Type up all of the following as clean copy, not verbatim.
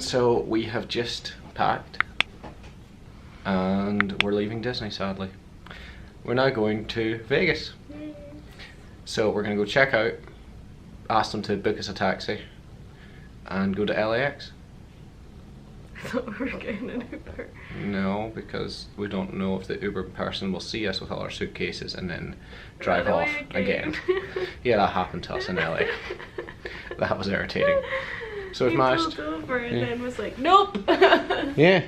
So we have just packed and we're leaving Disney, sadly. We're now going to Vegas. So we're gonna go check out, ask them to book us a taxi and go to LAX. I thought we were getting an Uber. No, because we don't know if the Uber person will see us with all our suitcases and then drive off again. Yeah, that happened to us in LA. That was irritating. So we've managed. He pulled over and then was like, nope. Yeah,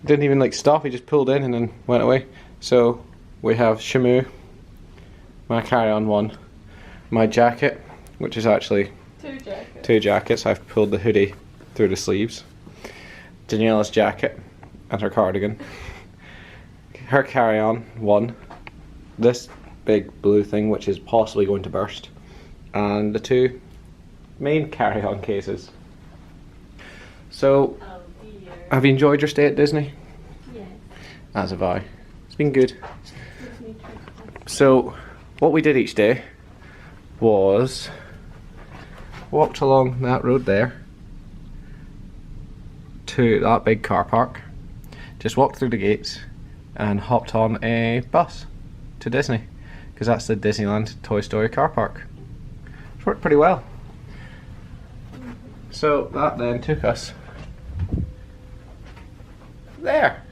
didn't even like stop. He just pulled in and then went away. So we have Shamu, my carry-on one, my jacket, which is actually two jackets. I've pulled the hoodie through the sleeves. Daniella's jacket and her cardigan. Her carry-on one, this big blue thing which is possibly going to burst, and the two main carry-on cases. So, have you enjoyed your stay at Disney? Yes. As have I. It's been good. So, what we did each day was walked along that road there to that big car park, just walked through the gates and hopped on a bus to Disney, because that's the Disneyland Toy Story car park. It's worked pretty well. So that then took us there.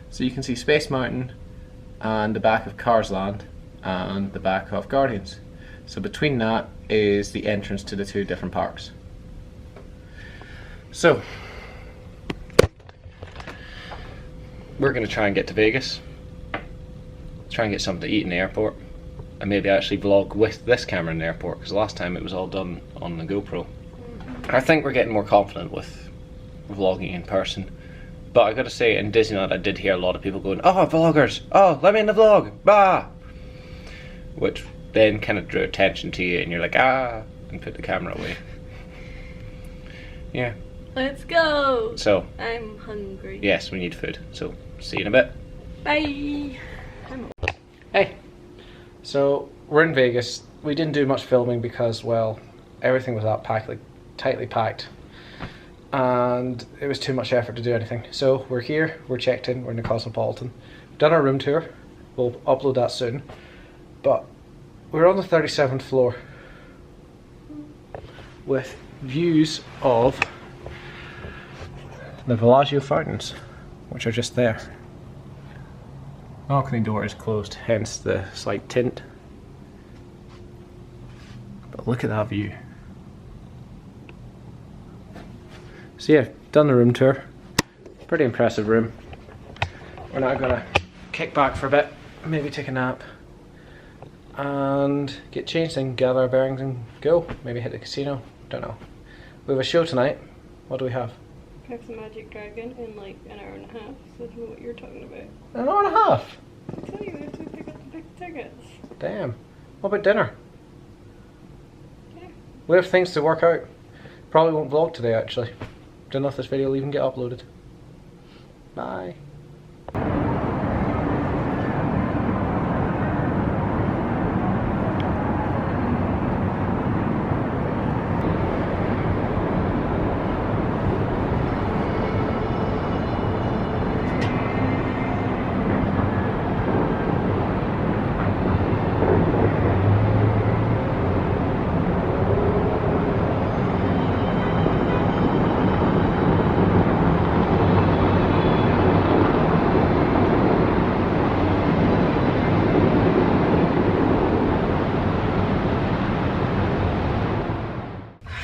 So you can see Space Mountain and the back of Cars Land and the back of Guardians. So between that is the entrance to the two different parks. So we're going to try and get to Vegas, try and get something to eat in the airport, and maybe actually vlog with this camera in the airport, because last time it was all done on the GoPro. I think we're getting more confident with vlogging in person, but I gotta say, in Disneyland I did hear a lot of people going, "Oh, vloggers, oh, let me in the vlog, bah!" Which then kind of drew attention to you and you're like, ah, and put the camera away. Yeah. Let's go. So I'm hungry. yes, we need food, so see you in a bit. Bye. Hey, so we're in Vegas. We didn't do much filming because, well, everything was that packed, like tightly packed, and it was too much effort to do anything. So we're here, we're checked in, we're in the Cosmopolitan. We've done our room tour, we'll upload that soon, but we're on the 37th floor with views of the Bellagio fountains, which are just there. Balcony door is closed, hence the slight tint. But look at that view. So yeah, done the room tour. Pretty impressive room. We're now gonna kick back for a bit, maybe take a nap, and get changed and gather our bearings and go. Maybe hit the casino, don't know. We have a show tonight. What do we have? Have the Magic Dragon in like an hour and a half, so I don't know what you're talking about. An hour and a half? I tell you, we have to pick up the big tickets. Damn. What about dinner? Yeah. We have things to work out. Probably won't vlog today actually. Don't know if this video will even get uploaded. Bye.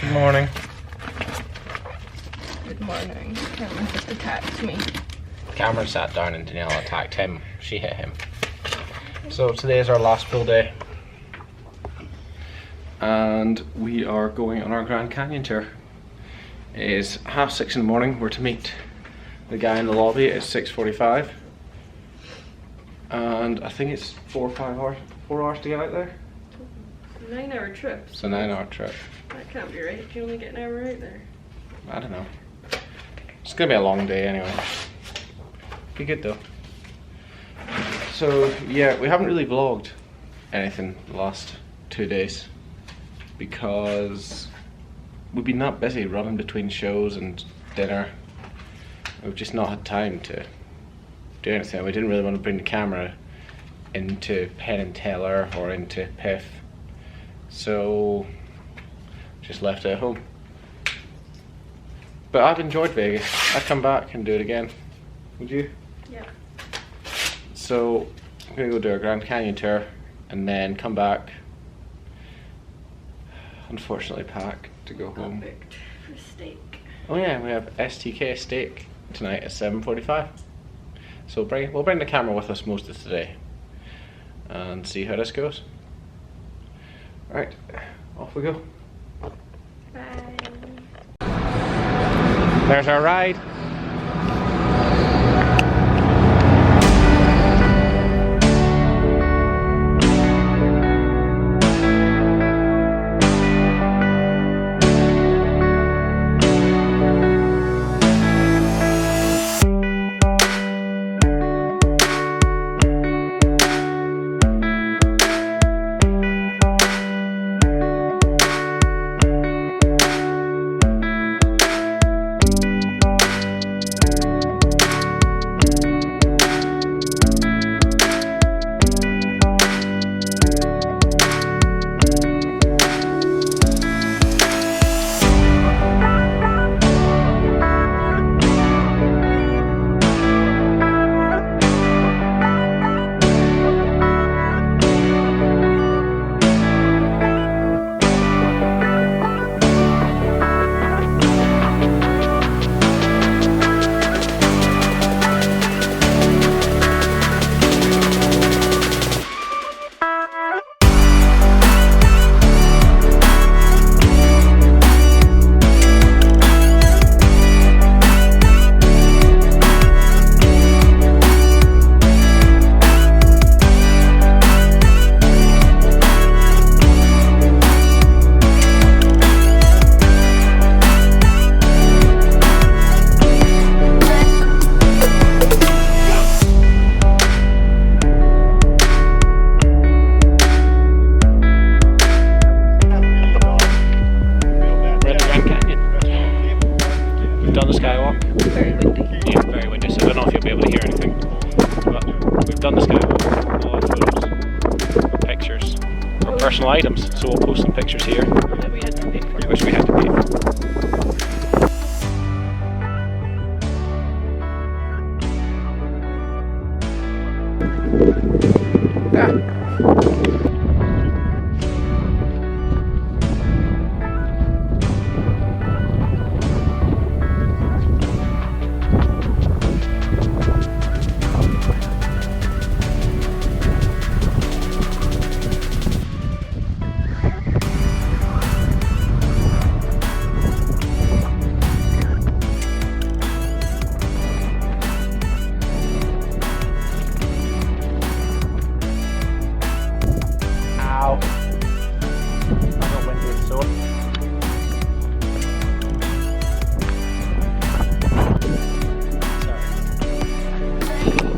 Good morning. Good morning. Cameron just attacked me. Cameron sat down and Daniella attacked him. She hit him. So today is our last full day. And we are going on our Grand Canyon tour. It is 6:30 in the morning. We're to meet the guy in the lobby at 6:45. And I think it's 4 hours to get out there. 9-hour trip. It's a 9-hour trip. That can't be right. You only get an hour out there. I don't know. It's gonna be a long day anyway. Be good though. So yeah, we haven't really vlogged anything the last 2 days because we've been that busy running between shows and dinner. We've just not had time to do anything. We didn't really want to bring the camera into Penn and Teller or into Piff, so just left it at home. But I've enjoyed Vegas. I'd come back and do it again. Would you? Yeah. So I'm gonna go do a Grand Canyon tour and then come back. Unfortunately pack to go home. Perfect for steak. Oh yeah, we have STK steak tonight at 7:45. So we'll bring the camera with us most of today and see how this goes. Alright, off we go. Bye. There's our ride. Personal items, so we'll post some pictures here, That we had to pay for. which we had to pay for.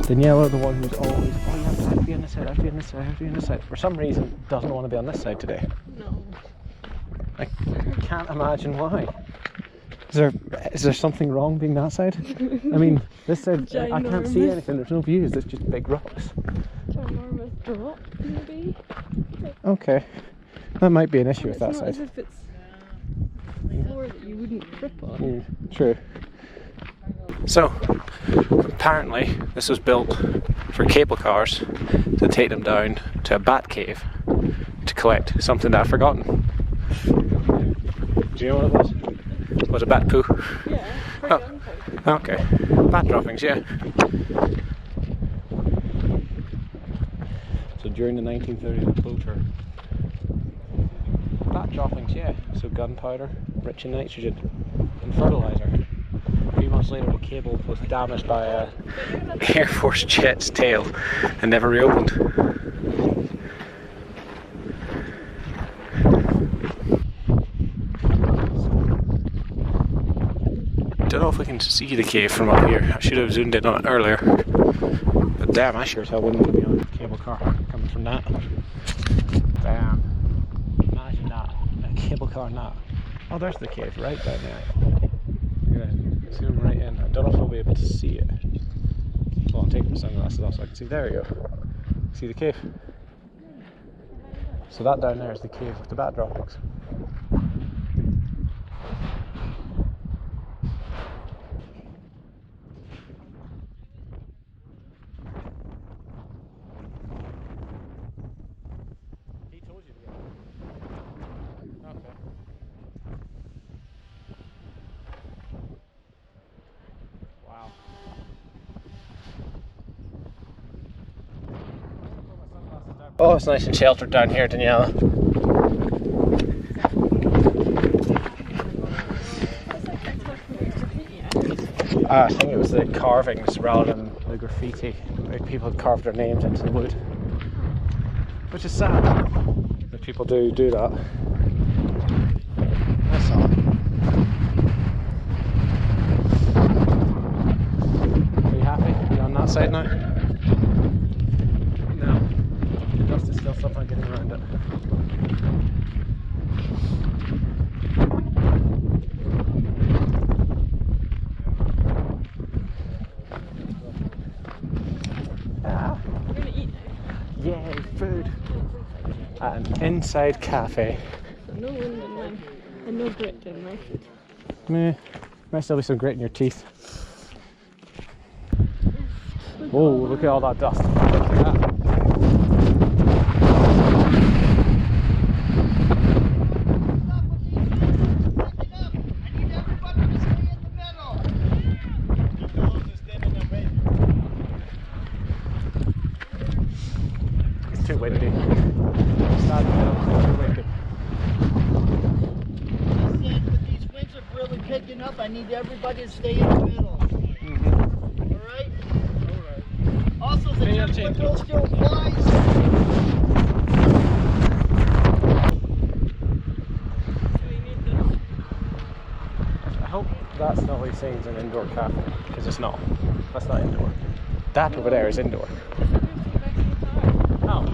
Daniella, the one who's always, oh, you have to be on this side, I have to be on this side, I have to be on this side, for some reason doesn't want to be on this side today. No. I can't imagine why. Is there something wrong being that side? I mean, this side, I can't see anything, there's no views, there's just big rocks. Ginormous drop, maybe? Okay, that might be an issue with that It's not side. as if it's floor that you wouldn't trip on. True. So, apparently this was built for cable cars to take them down to a bat cave to collect something that I've forgotten. Do you know what it was? Was it bat poo? Yeah, for gunpowder. Okay. Bat droppings, yeah. So during the 1930s boater. Bat droppings, yeah. So gunpowder, rich in nitrogen, and fertilizer. 3 months later the cable was damaged by a Air Force jet's tail and never reopened. Don't know if we can see the cave from up here. I should have zoomed in on it earlier. But damn, I sure as hell wouldn't want to be on a cable car coming from that. Damn. Imagine that. A cable car not. Oh, there's the cave right down there. Look at that. take my sunglasses off so I can see. There we go. See the cave? So that down there is the cave with the bat droppings. He told you to go. Okay. Wow. Oh, it's nice and sheltered down here, Daniella. I think it was the carvings rather than the graffiti. Like people had carved their names into the wood, which is sad that people do that. That's all. Are you happy? Are you on that side now? No. The dust is still somehow getting around it. We're gonna eat now. Yay, food! At an inside cafe. No wind in mine, and no grit in my food. Meh. Might still be some grit in your teeth. Whoa, look at all that dust. Look at that. It's too windy. Too windy. Picking up, I need everybody to stay in the middle. Alright? Also, the template rule still applies. I hope that's not what he's saying is an indoor cafe, because it's not. That's not indoor. That over there is indoor. Oh.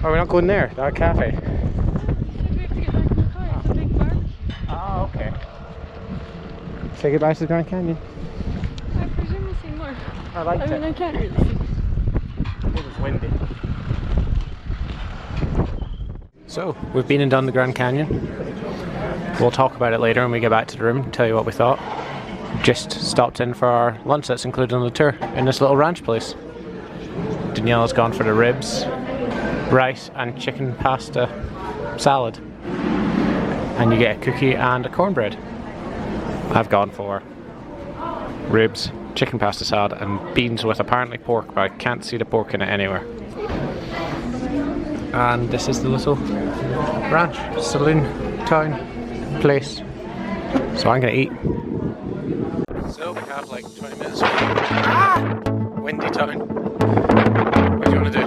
Are we not going there? That cafe? We have to get back in the car. It's a big barbecue. Oh, okay. Say goodbye to the Grand Canyon. I presume we'll see more. I liked I mean, it. I can't really see. It was windy. So, we've been and done the Grand Canyon. We'll talk about it later when we get back to the room and tell you what we thought. Just stopped in for our lunch that's included on the tour in this little ranch place. Daniella's gone for the ribs, rice and chicken pasta salad. And you get a cookie and a cornbread. I've gone for ribs, chicken pasta salad and beans with apparently pork, but I can't see the pork in it anywhere. And this is the little ranch, saloon, town, place. So I'm gonna eat. So we have like 20 minutes. Windy town. What do you want to do?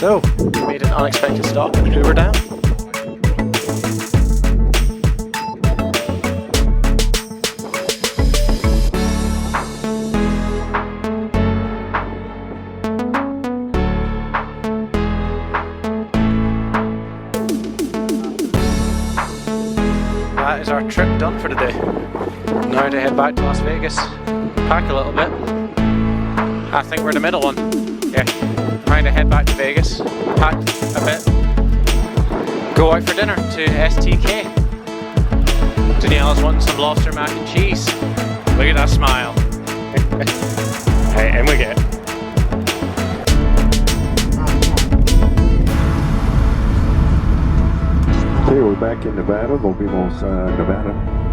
So, we made an unexpected stop at Hoover Dam. That is our trip done for today. Now to head back to Las Vegas, pack a little bit. I think we're the middle one. Yeah. Trying to head back to Vegas, pack a bit, go out for dinner to STK. Daniella's wanting some lobster mac and cheese. Look at that smile. Alright, and we get. Okay, we're back in Nevada, Mobile, Nevada.